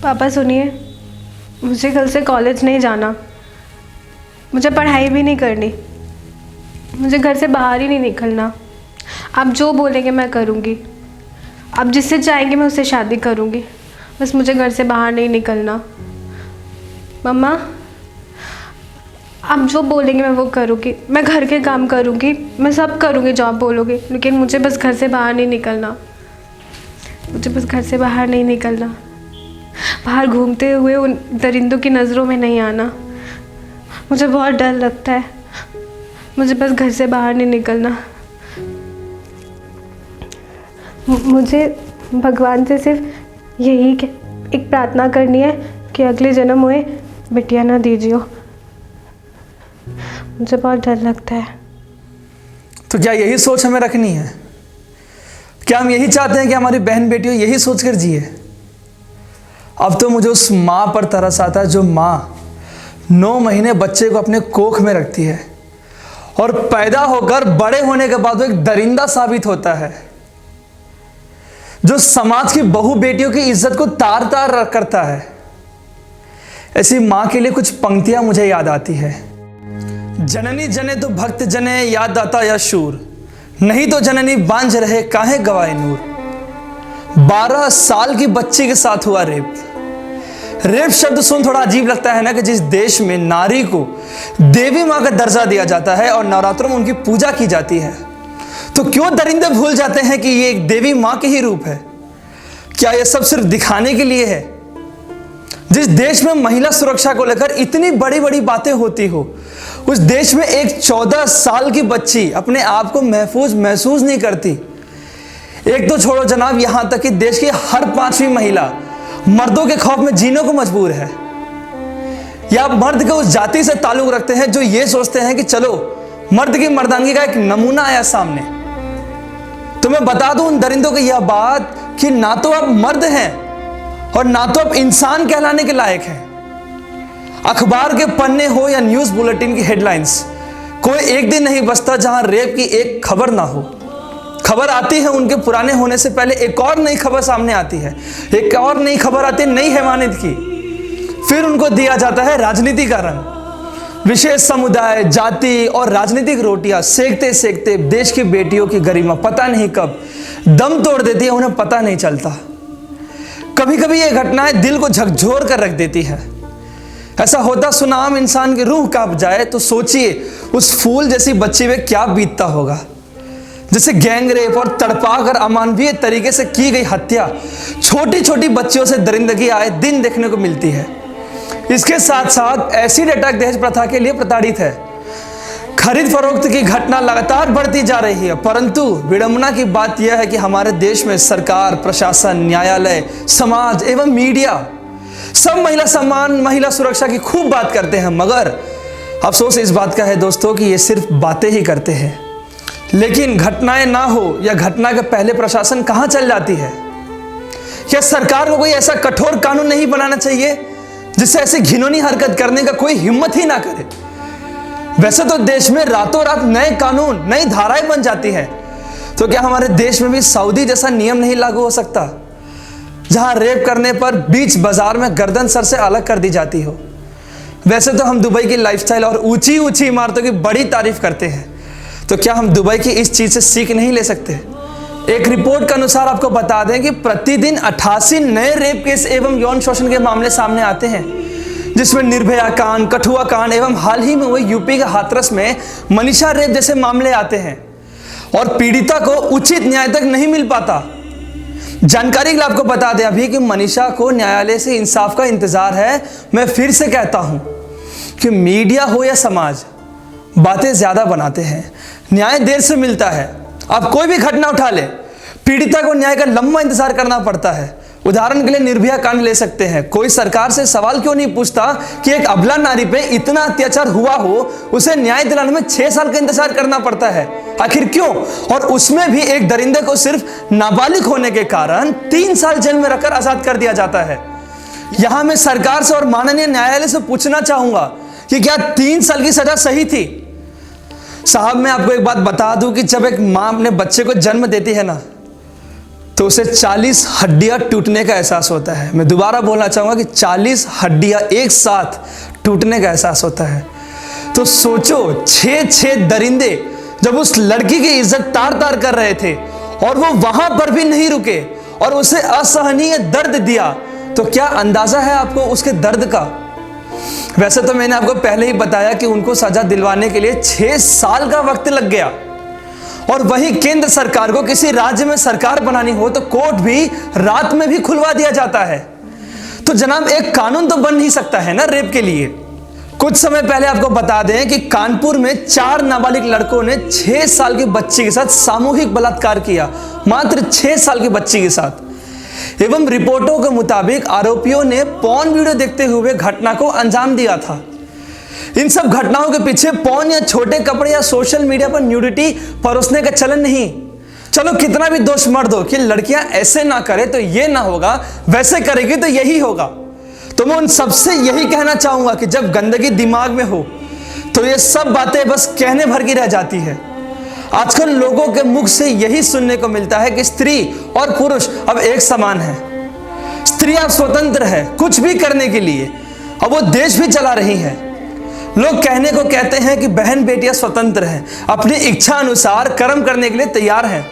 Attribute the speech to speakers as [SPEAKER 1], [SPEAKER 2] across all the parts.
[SPEAKER 1] पापा सुनिए, मुझे कल से कॉलेज नहीं जाना, मुझे पढ़ाई भी नहीं करनी, मुझे घर से बाहर ही नहीं निकलना। आप जो बोलेंगे मैं करूँगी, आप जिससे चाहेंगे मैं उससे शादी करूँगी, बस मुझे घर से बाहर नहीं निकलना। मम्मा, आप जो बोलेंगे मैं वो करूँगी, मैं घर के काम करूँगी, मैं सब करूँगी जो आप बोलोगे, लेकिन मुझे बस घर से बाहर नहीं निकलना, मुझे बस घर से बाहर नहीं निकलना। बाहर घूमते हुए उन दरिंदों की नज़रों में नहीं आना, मुझे बहुत डर लगता है, मुझे बस घर से बाहर नहीं निकलना। मुझे भगवान से सिर्फ यही एक प्रार्थना करनी है कि अगले जन्म हुए बिटिया ना दीजिए। मुझे बहुत डर लगता है।
[SPEAKER 2] तो क्या यही सोच हमें रखनी है? क्या हम यही चाहते हैं कि हमारी बहन बेटियों यही सोच कर जिए? अब तो मुझे उस माँ पर तरस आता है जो माँ 9 महीने बच्चे को अपने कोख में रखती है और पैदा होकर बड़े होने के बाद वो एक दरिंदा साबित होता है, जो समाज की बहू बेटियों की इज्जत को तार तार करता है। ऐसी माँ के लिए कुछ पंक्तियां मुझे याद आती है। जननी जने तो भक्त जने, याद दाता या शूर, नहीं तो जननी बांझ रहे काहे गवाए नूर। 12 साल की बच्ची के साथ हुआ रेप। रेप शब्द सुन थोड़ा अजीब लगता है ना, कि जिस देश में नारी को देवी माँ का दर्जा दिया जाता है और नवरात्रों में उनकी पूजा की जाती है, तो क्यों दरिंदे भूल जाते हैं कि ये एक देवी माँ के ही रूप है? क्या यह सब सिर्फ दिखाने के लिए है? जिस देश में महिला सुरक्षा को लेकर इतनी बड़ी बड़ी बातें होती हो, उस देश में एक 14 साल की बच्ची अपने आप को महफूज महसूस नहीं करती। एक तो छोड़ो जनाब, यहां तक कि देश की हर 5वीं महिला मर्दों के खौफ में जीने को मजबूर है। या मर्द के उस जाति से ताल्लुक रखते हैं जो ये सोचते हैं कि चलो मर्द की मर्दानगी का एक नमूना आया सामने। तो मैं बता दूं उन दरिंदों को यह बात कि ना तो आप मर्द हैं और ना तो आप इंसान कहलाने के लायक हैं। अखबार के पन्ने हो या न्यूज बुलेटिन की हेडलाइंस, कोई एक दिन नहीं बचता जहां रेप की एक खबर ना हो। खबर आती है उनके पुराने होने से पहले एक और नई खबर सामने आती है, एक और नई खबर आती है नई हैवानियत की। फिर उनको दिया जाता है राजनीति का रंग। विशेष समुदाय, जाति और राजनीतिक रोटियां सेकते सेकते देश की बेटियों की गरिमा पता नहीं कब दम तोड़ देती है, उन्हें पता नहीं चलता। कभी कभी ये घटनाएं दिल को झकझोर कर रख देती है। ऐसा होता सुना आम इंसान की रूह कांप जाए, तो सोचिए उस फूल जैसी बच्ची में क्या बीतता होगा, जिसे गैंग रेप और तड़पा कर अमानवीय तरीके से की गई हत्या छोटी छोटी बच्चियों से दरिंदगी आए दिन देखने को मिलती है। इसके साथ साथ एसिड अटैक दहेज प्रथा के लिए प्रताड़ित है। खरीद फरोख्त की घटना लगातार बढ़ती जा रही है, परंतु विडंबना की बात यह है कि हमारे देश में सरकार, प्रशासन, न्यायालय, समाज एवं मीडिया सब महिला सम्मान, महिला सुरक्षा की खूब बात करते हैं, मगर अफसोस इस बात का है दोस्तों कि ये सिर्फ बातें ही करते हैं। लेकिन घटनाएं ना हो या घटना के पहले प्रशासन कहां चल जाती है? क्या सरकार को कोई ऐसा कठोर कानून नहीं बनाना चाहिए जिससे ऐसी घिनौनी हरकत करने का कोई हिम्मत ही ना करे? वैसे तो देश में रातों रात नए कानून, नई धाराएं बन जाती हैं, तो क्या हमारे देश में भी सऊदी जैसा नियम नहीं लागू हो सकता, जहां रेप करने पर बीच बाजार में गर्दन सर से अलग कर दी जाती हो? वैसे तो हम दुबई की लाइफस्टाइल और ऊंची ऊंची इमारतों की बड़ी तारीफ करते हैं, तो क्या हम दुबई की इस चीज से सीख नहीं ले सकते? एक रिपोर्ट के अनुसार आपको बता दें कि प्रतिदिन 88 नए रेप केस एवं यौन शोषण के मामले सामने आते हैं, जिसमें निर्भया कांड, कठुआ कांड एवं हाल ही में हुए यूपी के हाथरस में मनीषा रेप जैसे मामले आते हैं और पीड़िता को उचित न्याय तक नहीं मिल पाता। जानकारी के लिए आपको बता दें अभी कि मनीषा को न्यायालय से इंसाफ का इंतजार है। मैं फिर से कहता हूं कि मीडिया हो या समाज, बातें ज्यादा बनाते हैं, न्याय देर से मिलता है। आप कोई भी घटना उठा ले, पीड़िता को न्याय का लंबा इंतजार करना पड़ता है। उदाहरण के लिए निर्भया कांड ले सकते हैं। कोई सरकार से सवाल क्यों नहीं पूछता कि एक अबला नारी पे इतना अत्याचार हुआ हो, उसे न्याय दिलाने में 6 साल का इंतजार करना पड़ता है? आखिर क्यों? और उसमें भी एक दरिंदे को सिर्फ नाबालिग होने के कारण 3 साल जेल में रखकर आजाद कर दिया जाता है। यहां मैं सरकार से और माननीय न्यायालय से पूछना चाहूंगा कि क्या 3 साल की सजा सही थी? साहब, मैं आपको एक बात बता दूं कि जब एक मां अपने बच्चे को जन्म देती है ना, तो उसे 40 हड्डियां टूटने का एहसास होता है। मैं दोबारा बोलना चाहूँगा कि 40 हड्डियां एक साथ टूटने का एहसास होता है। तो सोचो, 6 दरिंदे जब उस लड़की की इज्जत तार तार कर रहे थे और वो वहां पर भी नहीं रुके और उसे असहनीय दर्द दिया, तो क्या अंदाजा है आपको उसके दर्द का। वैसे तो मैंने आपको पहले ही बताया कि उनको सजा दिलवाने के लिए 6 साल का वक्त लग गया, और वहीं केंद्र सरकार को किसी राज्य में सरकार बनानी हो तो कोर्ट भी रात में भी खुलवा दिया जाता है। तो जनाब, एक कानून तो बन नहीं सकता है ना रेप के लिए। कुछ समय पहले आपको बता दें कि कानपुर में 4 नाबालिग लड़कों ने 6 साल की बच्ची के साथ सामूहिक बलात्कार किया, मात्र 6 साल की बच्ची के साथ। एवं रिपोर्टों के मुताबिक आरोपियों ने पॉर्न वीडियो देखते हुए घटना को अंजाम दिया था। इन सब घटनाओं के पीछे पॉर्न या छोटे कपड़े या सोशल मीडिया पर न्यूडिटी परोसने का चलन नहीं। चलो कितना भी दोष मत दो कि लड़कियां ऐसे ना करे तो ये ना होगा, वैसे करेगी तो यही होगा, तो मैं उन सबसे यही कहना चाहूंगा कि जब गंदगी दिमाग में हो तो ये सब बातें बस कहने भर की रह जाती है। आजकल लोगों के मुख से यही सुनने को मिलता है कि स्त्री और पुरुष अब एक समान है, स्त्री अब स्वतंत्र है कुछ भी करने के लिए, अब वो देश भी चला रही है। लोग कहने को कहते हैं कि बहन बेटियां स्वतंत्र हैं, अपनी इच्छा अनुसार कर्म करने के लिए तैयार हैं,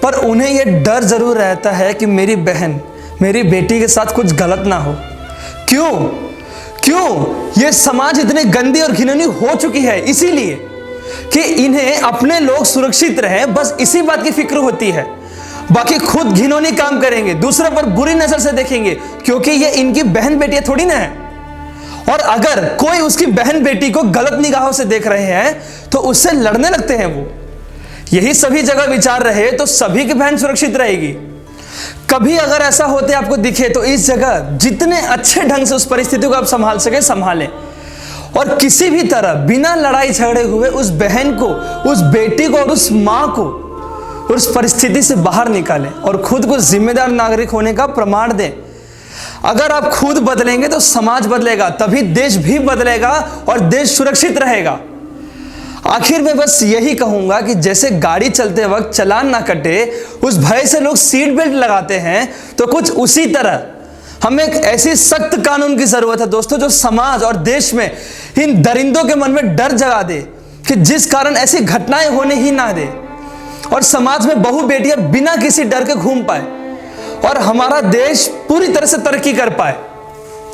[SPEAKER 2] पर उन्हें यह डर जरूर रहता है कि मेरी बहन मेरी बेटी के साथ कुछ गलत ना हो। क्यों ये समाज इतनी गंदी और घिनौनी हो चुकी है, इसीलिए कि इन्हें अपने लोग सुरक्षित रहें, बस इसी बात की फिक्र होती है। बाकी खुद घिनौनी काम करेंगे, दूसरे पर बुरी नजर से देखेंगे, क्योंकि ये इनकी बहन बेटियां थोड़ी ना है। और अगर कोई उसकी बहन बेटी को गलत निगाहों से देख रहे हैं तो उससे लड़ने लगते हैं वो। यही सभी जगह विचार रहे तो सभी की बहन सुरक्षित रहेगी। कभी अगर ऐसा होते आपको दिखे तो इस जगह जितने अच्छे ढंग से उस परिस्थिति को आप संभाल सके संभालें, और किसी भी तरह बिना लड़ाई झगड़े हुए उस बहन को, उस बेटी को और उस मां को उस परिस्थिति से बाहर निकालें और खुद को जिम्मेदार नागरिक होने का प्रमाण दें। अगर आप खुद बदलेंगे तो समाज बदलेगा, तभी देश भी बदलेगा और देश सुरक्षित रहेगा। आखिर में बस यही कहूंगा कि जैसे गाड़ी चलते वक्त चालान ना कटे उस भय से लोग सीट बेल्ट लगाते हैं, तो कुछ उसी तरह हमें एक ऐसी सख्त कानून की जरूरत है दोस्तों, जो समाज और देश में इन दरिंदों के मन में डर जगा दे कि जिस कारण ऐसी घटनाएं होने ही ना दे, और समाज में बहू बेटियां बिना किसी डर के घूम पाए और हमारा देश पूरी तरह से तरक्की कर पाए।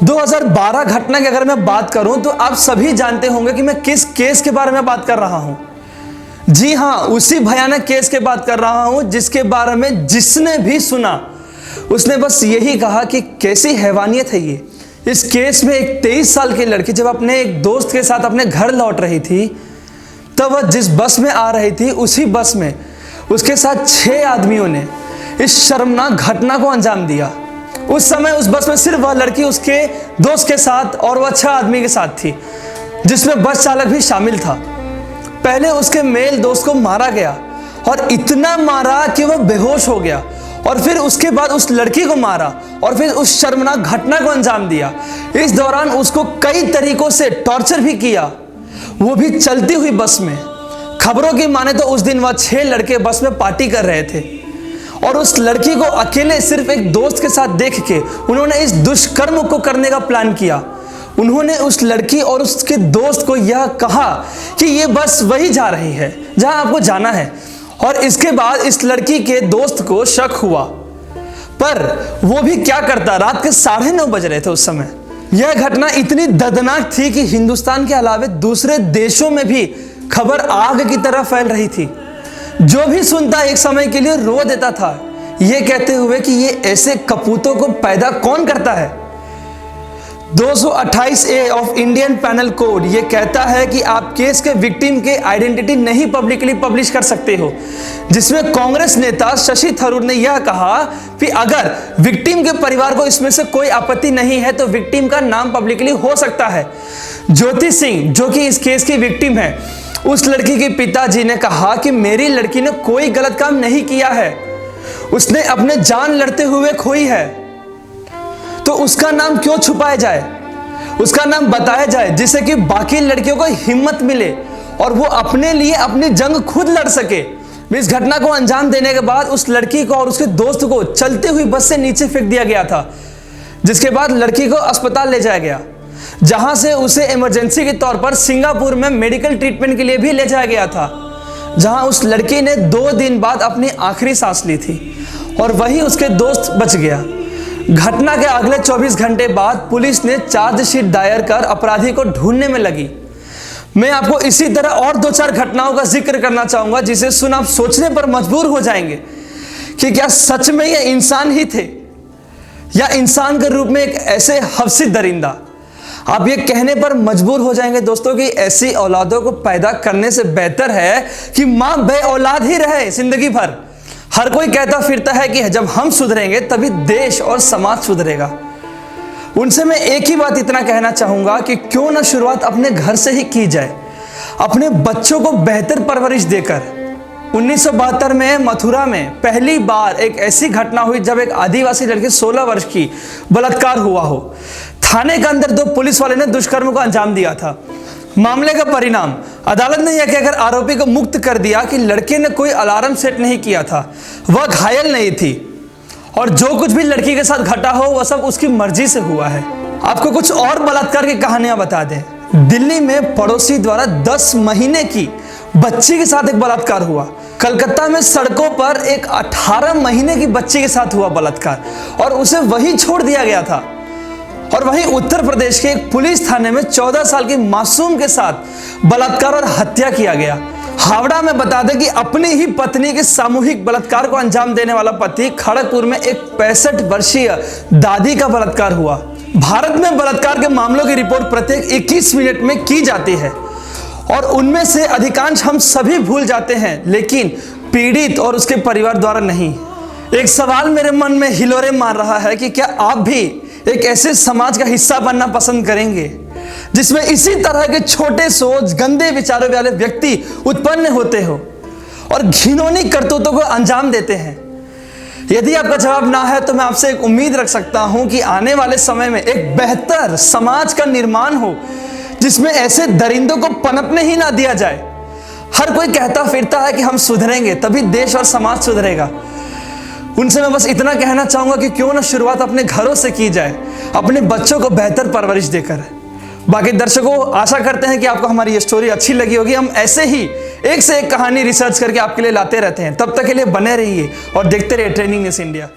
[SPEAKER 2] 2012 घटना की अगर मैं बात करूं तो आप सभी जानते होंगे कि मैं किस केस के बारे में बात कर रहा हूं। जी हां, उसी भयानक केस के बात कर रहा हूं जिसके बारे में जिसने भी सुना उसने बस यही कहा कि कैसी हैवानियत है ये। इस केस में एक 23 साल की लड़की जब अपने एक दोस्त के साथ अपने घर लौट रही थी, तब वह जिस बस में आ रही थी उसी बस में उसके साथ 6 आदमियों ने इस शर्मनाक घटना को अंजाम दिया। उस समय उस बस में सिर्फ वह लड़की उसके दोस्त के साथ और वह 6 आदमी के साथ थी, जिसमें बस चालक भी शामिल था। पहले उसके मेल दोस्त को मारा गया और इतना मारा कि वह बेहोश हो गया, और फिर उसके बाद उस लड़की को मारा और फिर उस शर्मनाक घटना को अंजाम दिया। इस दौरान उसको कई तरीकों से टॉर्चर भी किया, वो भी चलती हुई बस में। खबरों की माने तो उस दिन वह 6 लड़के बस में पार्टी कर रहे थे और उस लड़की को अकेले सिर्फ एक दोस्त के साथ देख के उन्होंने इस दुष्कर्म को करने का प्लान किया। उन्होंने उस लड़की और उसके दोस्त को यह कहा कि ये बस वही जा रही है जहां आपको जाना है, और इसके बाद इस लड़की के दोस्त को शक हुआ, पर वो भी क्या करता। रात के 9:30 बज रहे थे उस समय। यह घटना इतनी दर्दनाक थी कि हिंदुस्तान के अलावे दूसरे देशों में भी खबर आग की तरह फैल रही थी। जो भी सुनता एक समय के लिए रो देता था, ये कहते हुए कि ये ऐसे कपूतों को पैदा कौन करता है। 228A of Indian panel code ये कहता है कि आप केस के विक्टिम के आइडेंटिटी नहीं पब्लिकली पब्लिश कर सकते हो, जिसमें कांग्रेस नेता शशि थरूर ने यह कहा कि अगर विक्टिम के परिवार को इसमें से कोई आपत्ति नहीं है तो विक्टिम का नाम पब्लिकली हो सकता है। ज्योति सिंह जो कि इस केस की विक्टिम है, उस लड़की के पिताजी ने कहा कि मेरी लड़की ने कोई गलत काम नहीं किया है, उसने अपने जान लड़ते हुए खोई है, तो उसका नाम क्यों छुपाया जाए, उसका नाम बताया जाए, जिससे कि बाकी लड़कियों को हिम्मत मिले और वो अपने लिए अपनी जंग खुद लड़ सके। इस घटना को अंजाम देने के बाद उस लड़की को और उसके दोस्त को चलती हुई बस से नीचे फेंक दिया गया था, जिसके बाद लड़की को अस्पताल ले जाया गया, जहां से उसे इमरजेंसी के तौर पर सिंगापुर में मेडिकल ट्रीटमेंट के लिए भी ले जाया गया था, जहां उस लड़की ने 2 दिन बाद अपनी आखिरी सांस ली थी और वहीं उसके दोस्त बच गया। घटना के अगले 24 घंटे बाद पुलिस ने चार्जशीट दायर कर अपराधी को ढूंढने में लगी। मैं आपको इसी तरह और 2-4 घटनाओं का जिक्र करना चाहूंगा जिसे सुन आप सोचने पर मजबूर हो जाएंगे कि क्या सच में ये इंसान ही थे या इंसान के रूप में एक ऐसे हफ्सी दरिंदा। आप ये कहने पर मजबूर हो जाएंगे दोस्तों कि ऐसी औलादों को पैदा करने से बेहतर है कि मां बे औलाद ही रहे जिंदगी भर। हर कोई कहता फिरता है कि जब हम सुधरेंगे तभी देश और समाज सुधरेगा। उनसे मैं एक ही बात इतना कहना चाहूंगा कि क्यों ना शुरुआत अपने घर से ही की जाए, अपने बच्चों को बेहतर परवरिश देकर। 1972 में मथुरा में पहली बार एक ऐसी घटना हुई जब एक आदिवासी लड़की 16 वर्ष की बलात्कार हुआ हो। थाने के अंदर 2 पुलिस वाले ने दुष्कर्म को अंजाम दिया था। मामले का परिणाम अदालत ने यह कहकर आरोपी को मुक्त कर दिया कि लड़के ने कोई अलार्म सेट नहीं किया था, वह घायल नहीं थी और जो कुछ भी लड़की के साथ घटा हो वह सब उसकी मर्जी से हुआ है। आपको कुछ और बलात्कार की कहानियां बता दें। दिल्ली में पड़ोसी द्वारा 10 महीने की बच्ची के साथ एक बलात्कार हुआ। कलकत्ता में सड़कों पर एक 18 महीने की बच्ची के साथ हुआ बलात्कार और उसे वहीं छोड़ दिया गया था। और वहीं उत्तर प्रदेश के एक पुलिस थाने में 14 साल की मासूम के साथ बलात्कार और हत्या किया गया। हावड़ा में बता दें कि अपनी ही पत्नी के सामूहिक बलात्कार को अंजाम देने वाला पति खड़गपुर में एक 65 वर्षीय दादी का बलात्कार हुआ। भारत में बलात्कार के मामलों की रिपोर्ट प्रत्येक 21 मिनट में की जाती है और उनमें से अधिकांश हम सभी भूल जाते हैं, लेकिन पीड़ित और उसके परिवार द्वारा नहीं। एक सवाल मेरे मन में हिलोरे मार रहा है कि क्या आप भी एक ऐसे समाज का हिस्सा बनना पसंद करेंगे जिसमें इसी तरह के छोटे सोच गंदे विचारों वाले व्यक्ति उत्पन्न होते हो और घिनौनी करतूतों को अंजाम देते हैं? यदि आपका जवाब ना है तो मैं आपसे एक उम्मीद रख सकता हूं कि आने वाले समय में एक बेहतर समाज का निर्माण हो जिसमें ऐसे दरिंदों को पनपने ही ना दिया जाए। हर कोई कहता फिरता है कि हम सुधरेंगे तभी देश और समाज सुधरेगा। उनसे मैं बस इतना कहना चाहूंगा कि क्यों ना शुरुआत अपने घरों से की जाए, अपने बच्चों को बेहतर परवरिश देकर। बाकी दर्शकों, आशा करते हैं कि आपको हमारी ये स्टोरी अच्छी लगी होगी। हम ऐसे ही एक से एक कहानी रिसर्च करके आपके लिए लाते रहते हैं। तब तक के लिए बने रहिए और देखते रहिए ट्रेनिंग न्यूज़ इंडिया।